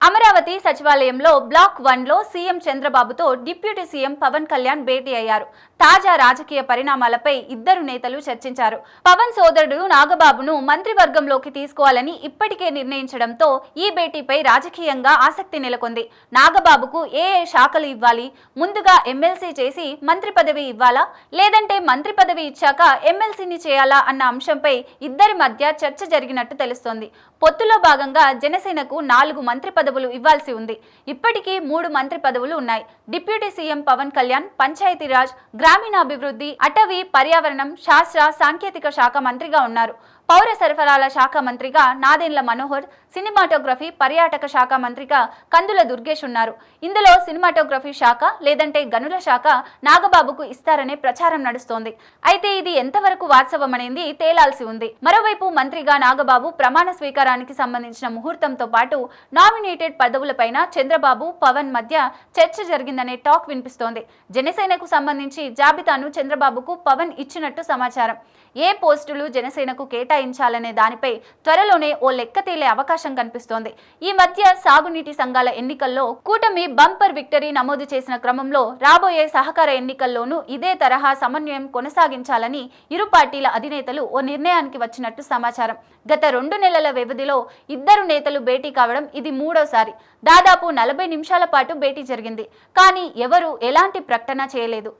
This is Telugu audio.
అమరావతి సచివాలయంలో బ్లాక్ 1లో సీఎం చంద్రబాబుతో డిప్యూటీ సీఎం పవన్ కళ్యాణ్ భేటీ అయ్యారు. తాజా రాజకీయ పరిణామాలపై ఇద్దరు నేతలు చర్చించారు. పవన్ సోదరుడు నాగబాబును మంత్రివర్గంలోకి తీసుకోవాలని ఇప్పటికే నిర్ణయించడంతో ఈ భేటీపై రాజకీయంగా ఆసక్తి నెలకొంది. నాగబాబుకు ఏ శాఖలు ఇవ్వాలి, ముందుగా ఎమ్మెల్సీ చేసి మంత్రి పదవి ఇవ్వాలా, లేదంటే మంత్రి పదవి ఇచ్చాక ఎమ్మెల్సీని చేయాలా అన్న అంశంపై ఇద్దరి మధ్య చర్చ జరిగినట్టు తెలుస్తోంది. పొత్తులో భాగంగా జనసేనకు 4 మంత్రి పదవులు ఇవ్వాల్సి ఉంది. ఇప్పటికీ 3 మంత్రి పదవులు ఉన్నాయి. డిప్యూటీ సీఎం పవన్ కళ్యాణ్ పంచాయతీరాజ్, గ్రామీణాభివృద్ధి, అటవీ, పర్యావరణం, శాస్త్ర సాంకేతిక శాఖ మంత్రిగా ఉన్నారు. పౌర సరఫరాల శాఖ మంత్రిగా నాదెండ్ల మనోహర్, సినిమాటోగ్రఫీ, పర్యాటక శాఖ మంత్రిగా కందుల దుర్గేష్ ఉన్నారు. ఇందులో సినిమాటోగ్రఫీ శాఖ లేదంటే గనుల శాఖ నాగబాబుకు ఇస్తారనే ప్రచారం నడుస్తోంది. అయితే ఇది ఎంతవరకు వాస్తవం అనేది తేలాల్సి ఉంది. మరోవైపు మంత్రిగా నాగబాబు ప్రమాణ స్వీకారానికి సంబంధించిన ముహూర్తంతో పాటు నామినేటెడ్ పదవులపైన చంద్రబాబు, పవన్ మధ్య చర్చ జరిగిందనే టాక్ వినిపిస్తోంది. జనసేనకు సంబంధించి జాబితాను చంద్రబాబుకు పవన్ ఇచ్చినట్టు సమాచారం. ఏ పోస్టులు జనసేనకు కేటాయించాలనే దానిపై త్వరలోనే ఓ లెక్క తేలే అవకాశం కనిపిస్తోంది. ఈ మధ్య సాగునీటి సంఘాల ఎన్నికల్లో కూటమి బంపర్ విక్టరీ నమోదు చేసిన క్రమంలో రాబోయే సహకార ఎన్నికల్లోనూ ఇదే తరహా సమన్వయం కొనసాగించాలని ఇరు పార్టీల అధినేతలు ఓ నిర్ణయానికి వచ్చినట్టు సమాచారం. గత 2 నెలల వ్యవధిలో ఇద్దరు నేతలు భేటీ కావడం ఇది 3వసారి. దాదాపు 40 నిమిషాల పాటు భేటీ జరిగింది. కానీ ఎవరూ ఎలాంటి ప్రకటన చేయలేదు.